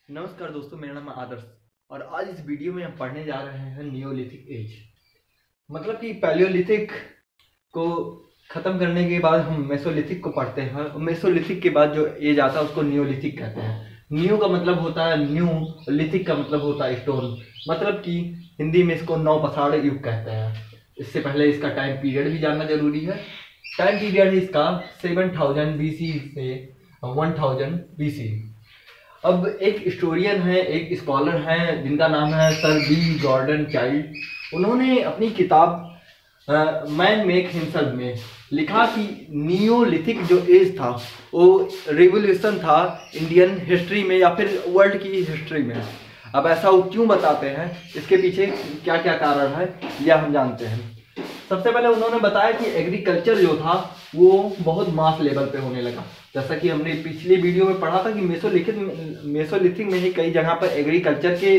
नमस्कार दोस्तों, मेरा नाम है आदर्श और आज इस वीडियो में हम पढ़ने जा रहे हैं नियोलिथिक एज। मतलब कि पैलियोलिथिक को ख़त्म करने के बाद हम मेसोलिथिक को पढ़ते हैं और मेसोलिथिक के बाद जो एज आता है उसको नियोलिथिक कहते हैं। नियो का मतलब होता है न्यू, लिथिक का मतलब होता है स्टोन। मतलब कि हिंदी में इसको नौ पसाड़ युग कहते हैं। इससे पहले इसका टाइम पीरियड भी जानना जरूरी है। टाइम पीरियड है इसका 7000 BC से 1000 BC। अब एक हिस्टोरियन है, एक स्कॉलर हैं जिनका नाम है सर बी गॉर्डन चाइल्ड। उन्होंने अपनी किताब मैन मेक हिमसेल्फ में लिखा कि नियोलिथिक जो एज था वो रिवोल्यूशन था इंडियन हिस्ट्री में या फिर वर्ल्ड की हिस्ट्री में। अब ऐसा वो क्यों बताते हैं, इसके पीछे क्या क्या कारण है यह हम जानते हैं। सबसे पहले उन्होंने बताया कि एग्रीकल्चर जो था वो बहुत मास लेवल पे होने लगा। जैसा कि हमने पिछले वीडियो में पढ़ा था कि मेसोलिथिक में ही कई जगह पर एग्रीकल्चर के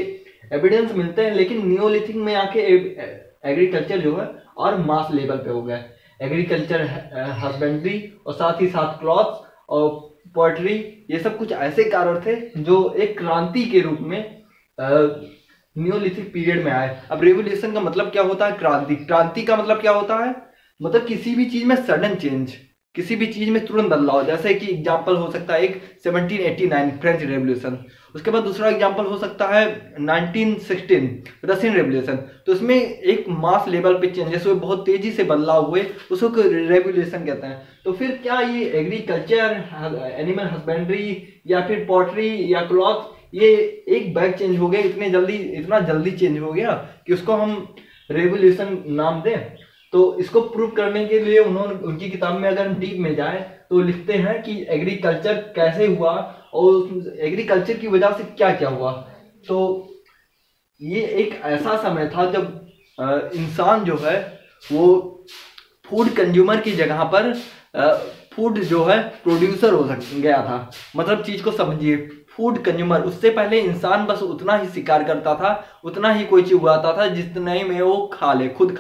एविडेंस मिलते हैं, लेकिन नियोलिथिक में आके एग्रीकल्चर जो है और मास लेवल पे हो गया। एग्रीकल्चर, हस्बेंड्री और साथ ही साथ क्लॉथ्स और पोएट्री, ये सब कुछ ऐसे कारण थे जो एक क्रांति के रूप में नियोलिथिक पीरियड में आए। अब रेवोल्यूशन का मतलब क्या होता है? क्रांति। क्रांति का मतलब क्या होता है? मतलब किसी भी चीज में सडन चेंज, किसी भी चीज में तुरंत बदलाव। जैसे कि एग्जांपल हो सकता है एक 1789 फ्रेंच रेवोल्यूशन, उसके बाद दूसरा एग्जांपल हो सकता है 1916 रशियन रेवोल्यूशन। तो इसमें एक मास लेवल पे चेंजेस हुए, बहुत तेजी से बदलाव हुए, उसको रेवोल्यूशन कहते हैं। तो फिर क्या ये एग्रीकल्चर, एनिमल हस्बेंड्री या फिर पॉटरी या क्लॉथ, ये एक बैग चेंज हो गया इतना जल्दी चेंज हो गया कि उसको हम रेवोल्यूशन नाम दें? तो इसको प्रूव करने के लिए उन्होंने उनकी किताब में अगर हम डीप में जाए तो लिखते हैं कि एग्रीकल्चर कैसे हुआ और एग्रीकल्चर की वजह से क्या क्या हुआ। तो ये एक ऐसा समय था जब इंसान जो है वो फूड कंज्यूमर की जगह पर फूड जो है प्रोड्यूसर हो गया था। मतलब चीज को समझिए, फूड कंज्यूमर। उससे पहले इंसान बस उतना ही शिकार करता था, उतना ही कोई चीज उगाता था जितने में वो खा ले, खुद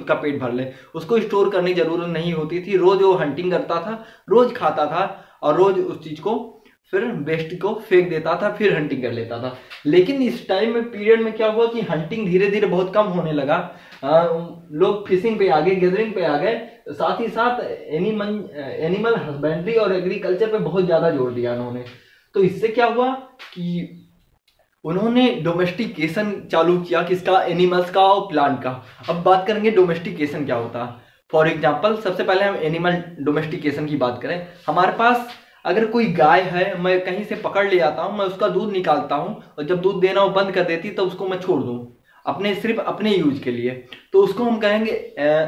का पेट भर ले। उसको स्टोर करने की जरूरत नहीं होती थी। रोज वो हंटिंग करता था, रोज खाता था और रोज उस चीज को फिर वेस्ट को फेंक देता था, फिर हंटिंग कर लेता था। लेकिन इस टाइम में पीरियड में क्या हुआ कि हंटिंग धीरे धीरे बहुत कम होने लगा। लोग फिशिंग पे आ गए, गैदरिंग पे आ गए, साथ ही साथ एनिमल हस्बेंड्री और एग्रीकल्चर पे बहुत ज्यादा जोर दिया उन्होंने। तो इससे क्या हुआ कि उन्होंने डोमेस्टिकेशन चालू किया, किसका? एनिमल्स का और प्लांट का। अब बात करेंगे डोमेस्टिकेशन क्या होता है। फॉर एग्जांपल, सबसे पहले हम एनिमल डोमेस्टिकेशन की बात करें। हमारे पास अगर कोई गाय है, मैं कहीं से पकड़ ले आता हूं, मैं उसका दूध निकालता हूं और जब दूध देना वो बंद कर देती तो उसको मैं छोड़ दूं सिर्फ अपने यूज के लिए, तो उसको हम कहेंगे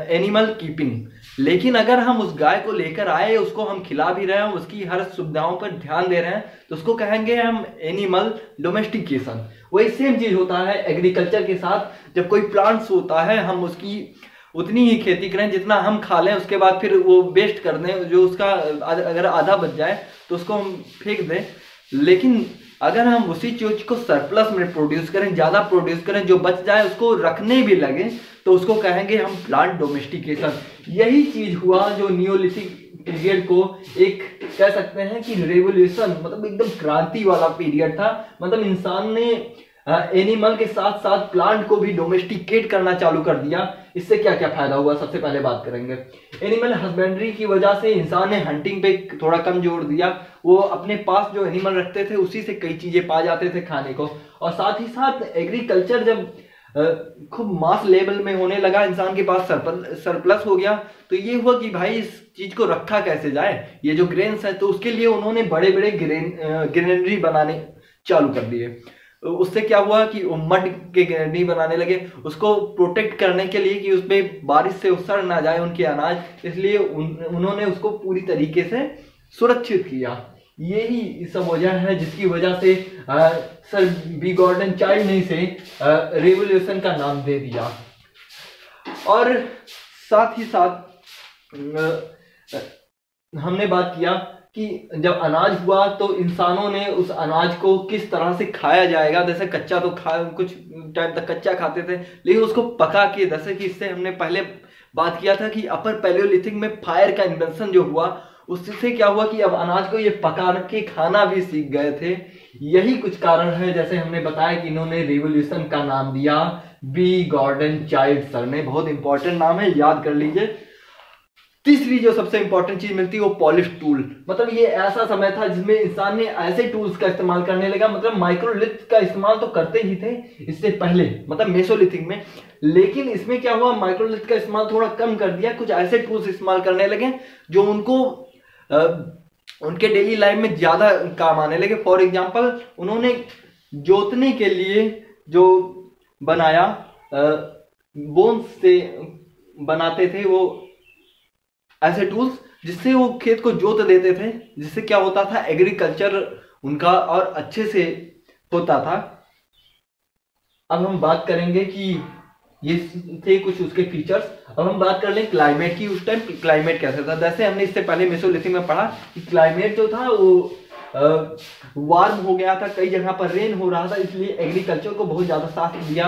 एनिमल कीपिंग। लेकिन अगर हम उस गाय को लेकर आए, उसको हम खिला भी रहे हैं, उसकी हर सुविधाओं पर ध्यान दे रहे हैं, तो उसको कहेंगे हम एनिमल डोमेस्टिकेशन। वही सेम चीज होता है एग्रीकल्चर के साथ। जब कोई प्लांट्स होता है, हम उसकी उतनी ही खेती करें जितना हम खा लें, उसके बाद फिर वो वेस्ट कर दें, जो उसका अगर आधा बच जाए तो उसको हम फेंक दें। लेकिन अगर हम उसी चीज को सरप्लस में प्रोड्यूस करें, ज्यादा प्रोड्यूस करें, जो बच जाए उसको रखने भी लगे, तो उसको कहेंगे हम प्लांट डोमेस्टिकेशन। यही चीज हुआ जो नियोलिथिक पीरियड को एक कह सकते हैं कि रेवोल्यूशन, मतलब एकदम क्रांति वाला पीरियड था। मतलब इंसान ने एनिमल के साथ साथ प्लांट को भी डोमेस्टिकेट करना चालू कर दिया। इससे क्या क्या फायदा हुआ, सबसे पहले बात करेंगे। एनिमल हस्बेंड्री की वजह से इंसान ने हंटिंग पे थोड़ा कम जोर दिया। वो अपने पास जो एनिमल रखते थे उसी से कई चीजें पा जाते थे खाने को। और साथ ही साथ एग्रीकल्चर जब खूब मास लेवल में होने लगा, इंसान के पास सरप्लस हो गया, तो ये हुआ कि भाई इस चीज को रखा कैसे जाए, ये जो ग्रेन्स है। तो उसके लिए उन्होंने बड़े बड़े ग्रेनरी बनाने चालू कर दिए। उससे क्या हुआ कि मड के ग्रेनरी बनाने लगे, उसको प्रोटेक्ट करने के लिए कि उसमें बारिश से सड़ ना जाए उनके अनाज, इसलिए उन्होंने उसको पूरी तरीके से सुरक्षित किया। यही सब वजह है जिसकी वजह से सर बी गॉर्डन चाइल्ड ने इसे रेवोल्यूशन का नाम दे दिया। और साथ ही साथ हमने बात किया कि जब अनाज हुआ तो इंसानों ने उस अनाज को किस तरह से खाया जाएगा। जैसे कच्चा तो कुछ टाइम तक कच्चा खाते थे, लेकिन उसको पका के, जैसे कि इससे हमने पहले बात किया था कि अपर पैलियोलिथिक में फायर का इन्वेंशन जो हुआ उससे क्या हुआ कि अब अनाज को ये पका के खाना भी सीख गए थे। यही कुछ कारण है, जैसे हमने बताया कि इन्होंने रिवॉल्यूशन का नाम दिया बी गॉर्डन चाइल्ड सर ने। बहुत इंपॉर्टेंट नाम है, याद कर लीजिए। तीसरी जो सबसे इंपॉर्टेंट चीज मिलती है वो पॉलिश टूल। मतलब ये ऐसा समय था जिसमें इंसान ने ऐसे टूल्स का इस्तेमाल करने लगा। मतलब माइक्रोलिथ का इस्तेमाल तो करते ही थे इससे पहले, मतलब मेसोलिथिक में, लेकिन इसमें क्या हुआ, माइक्रोलिथ का इस्तेमाल थोड़ा कम कर दिया। कुछ ऐसे टूल्स इस्तेमाल करने लगे जो उनको उनके डेली लाइफ में ज्यादा काम आने लगे। फॉर एग्जाम्पल, उन्होंने जोतने के लिए जो बनाया, बोन्स से बनाते थे वो ऐसे टूल्स, जिससे वो खेत को जोत देते थे, जिससे क्या होता था, एग्रीकल्चर उनका और अच्छे से होता था। अब हम बात करेंगे कि ये थे कुछ उसके फीचर्स। अब हम बात कर लें क्लाइमेट की। उस टाइम क्लाइमेट कैसा था। जैसे हमने इससे पहले मेसोलिथिक में पढ़ा कि क्लाइमेट जो था वो वार्म हो गया था, कई जगह पर रेन हो रहा था, इसलिए एग्रीकल्चर को बहुत ज्यादा साथ दिया।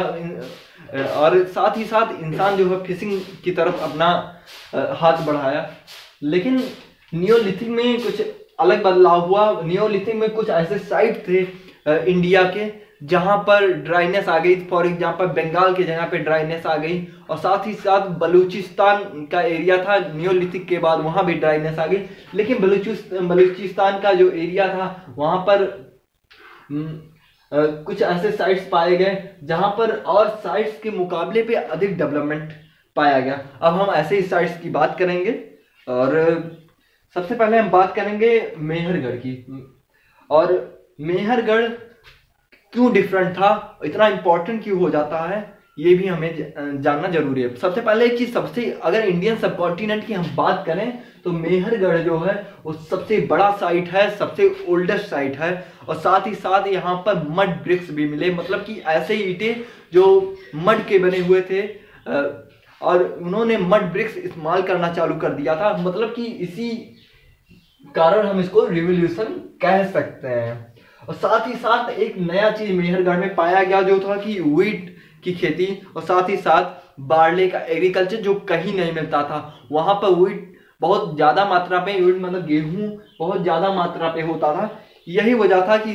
और साथ ही साथ इंसान जो है फिशिंग की तरफ अपना हाथ बढ़ाया। लेकिन नियोलिथिक में कुछ अलग बदलाव हुआ। नियोलिथिक में कुछ ऐसे साइट थे इंडिया के जहां पर ड्राइनेस आ गई। फॉर एग्जांपल, बंगाल की जगह पे ड्राइनेस आ गई, और साथ ही साथ बलूचिस्तान का एरिया था नियोलिथिक के बाद, वहां भी ड्राइनेस आ गई। लेकिन बलूचिस्तान का जो एरिया था वहां पर कुछ ऐसे साइट्स पाए गए जहां पर और साइट्स के मुकाबले पे अधिक डेवलपमेंट पाया गया। अब हम ऐसे ही साइट्स की बात करेंगे, और सबसे पहले हम बात करेंगे मेहरगढ़ की। और मेहरगढ़ क्यों डिफरेंट था, इतना इंपॉर्टेंट क्यों हो जाता है, ये भी हमें जानना जरूरी है। सबसे पहले कि सबसे, अगर इंडियन सब कॉन्टिनेंट की हम बात करें तो मेहरगढ़ जो है वो सबसे बड़ा साइट है, सबसे ओल्डेस्ट साइट है। और साथ ही साथ यहाँ पर मड ब्रिक्स भी मिले, मतलब कि ऐसे ईंटें जो मड के बने हुए थे, और उन्होंने मड ब्रिक्स इस्तेमाल करना चालू कर दिया था। मतलब कि इसी कारण हम इसको रिवॉल्यूशन कह सकते हैं। और साथ ही साथ एक नया चीज मेहरगढ़ में पाया गया जो था कि व्हीट की खेती, और साथ ही साथ बार्ले का एग्रीकल्चर जो कहीं नहीं मिलता था। वहां पर व्हीट बहुत ज्यादा मात्रा पे, व्हीट मतलब गेहूं बहुत ज्यादा मात्रा पे होता था। यही वजह था कि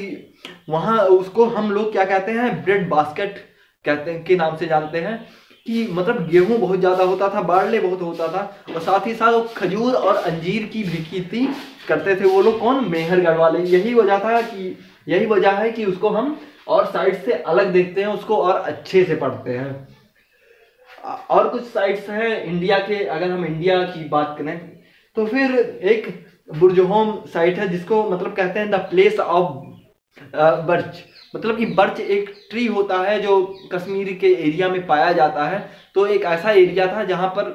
वहां उसको हम लोग क्या कहते हैं, ब्रेड बास्केट कहते हैं के नाम से जानते हैं, कि मतलब गेहूं बहुत ज्यादा होता था, बार्ले बहुत होता था, और साथ ही साथ वो खजूर और अंजीर की भी खेती करते थे वो लोग। कौन? मेहरगढ़ वाले। यही वजह है कि उसको हम और साइड से अलग देखते हैं, उसको और अच्छे से पढ़ते हैं। और कुछ साइट्स हैं इंडिया के, अगर हम इंडिया की बात करें तो फिर एक बुर्जहोम साइट है जिसको मतलब कहते हैं द प्लेस ऑफ बर्च। मतलब कि बर्च एक ट्री होता है जो कश्मीर के एरिया में पाया जाता है। तो एक ऐसा एरिया था जहां पर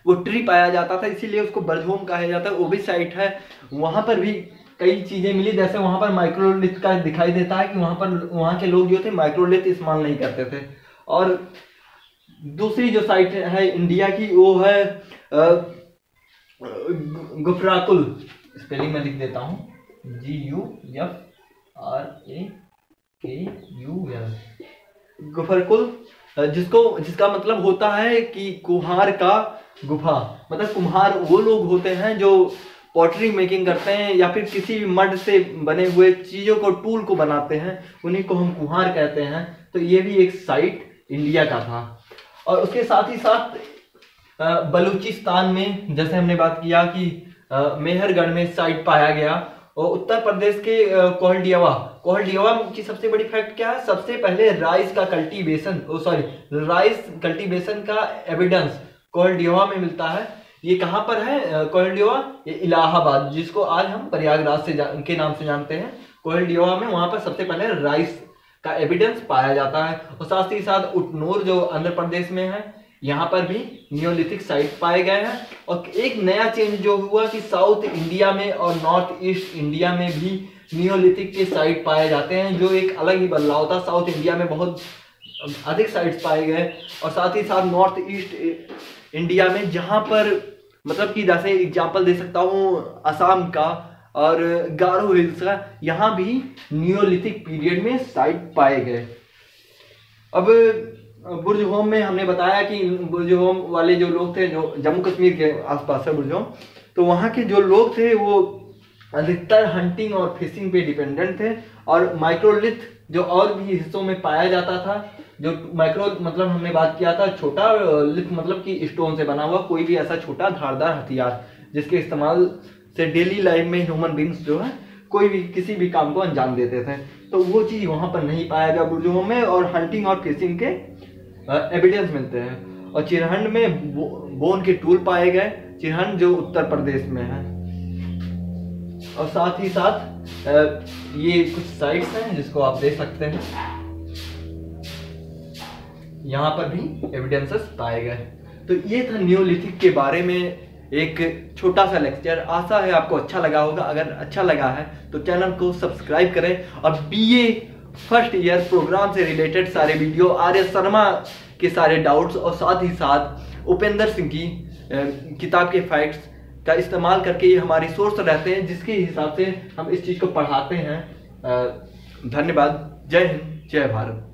वो ट्री पाया जाता था, इसीलिए उसको बर्जहोम कहा जाता है। वो भी साइट है, वहां पर भी कई चीजें मिली। जैसे वहां पर माइक्रोलिथ का दिखाई देता है कि वहां के लोग जो थे माइक्रोलिथ इस्तेमाल नहीं करते थे। और दूसरी जो साइट है इंडिया की वो है गुफराकुल। स्पेलिंग में लिख देता हूँ, GUFRAKUL, गुफरकुल, जिसका मतलब होता है कि कुम्हार का गुफा। मतलब कुम्हार वो लोग होते हैं जो पॉटरी मेकिंग करते हैं या फिर किसी भी मड से बने हुए चीजों को, टूल को बनाते हैं, उन्हीं को हम कुम्हार कहते हैं। तो ये भी एक साइट इंडिया का था। और उसके साथ ही साथ बलूचिस्तान में, जैसे हमने बात किया कि मेहरगढ़ में साइट पाया गया, और उत्तर प्रदेश के कोहलडियावा की सबसे बड़ी फैक्ट क्या है, सबसे पहले राइस कल्टीवेशन का एविडेंस कोहलडियावा में मिलता है। ये कहाँ पर है कोहलडियावा? ये इलाहाबाद, जिसको आज हम प्रयागराज के नाम से जानते हैं। कोहलडियावा में वहां पर सबसे पहले राइस का एविडेंस पाया जाता है। और साथ ही साथ उटनूर जो आंध्र प्रदेश में है, यहाँ पर भी नियोलिथिक साइट पाए गए हैं। और एक नया चेंज जो हुआ कि साउथ इंडिया में और नॉर्थ ईस्ट इंडिया में भी नियोलिथिक के साइट पाए जाते हैं, जो एक अलग ही बदलाव था। साउथ इंडिया में बहुत अधिक साइट्स पाए गए, और साथ ही साथ नॉर्थ ईस्ट इंडिया में, जहाँ पर मतलब कि जैसे एग्जाम्पल दे सकता हूँ असम का और गारो हिल्स का, यहाँ भी नियोलिथिक पीरियड में साइट पाए गए। अब बुर्जहोम में हमने बताया कि बुर्जहोम वाले जो लोग थे, जो जम्मू कश्मीर के आसपास है बुर्जहोम, तो वहाँ के जो लोग थे वो अधिकतर हंटिंग और फिशिंग पे डिपेंडेंट थे। और माइक्रोलिथ जो और भी हिस्सों में पाया जाता था, जो माइक्रो मतलब हमने बात किया था छोटा, लिथ मतलब कि स्टोन से बना हुआ कोई भी ऐसा छोटा धारदार हथियार जिसके इस्तेमाल से डेली लाइफ में ह्यूमन बींग्स जो है कोई भी किसी भी काम को अंजाम देते थे, तो वो चीज़ वहाँ पर नहीं पाया गया बुर्जुओं में। और हंटिंग और फिशिंग के एविडेंस मिलते हैं। और चिरहंड में बोन के टूल पाए गए, चिरहंड जो उत्तर प्रदेश में है। और साथ ही साथ ये कुछ साइट्स हैं जिसको आप देख सकते हैं, यहाँ पर भी एविडेंसेस पाए गए। तो ये था न्यूलिथिक के बारे में एक छोटा सा लेक्चर। आशा है आपको अच्छा लगा होगा। अगर अच्छा लगा है तो चैनल को सब्सक्राइब करें और बीए फर्स्ट ईयर प्रोग्राम से रिलेटेड सारे वीडियो, आर्य शर्मा के सारे डाउट्स और साथ ही साथ उपेंद्र सिंह की किताब के फैक्ट्स का इस्तेमाल करके ये हमारी सोर्स रहते हैं, जिसके हिसाब से हम इस चीज़ को पढ़ाते हैं। धन्यवाद। जय हिंद, जय भारत।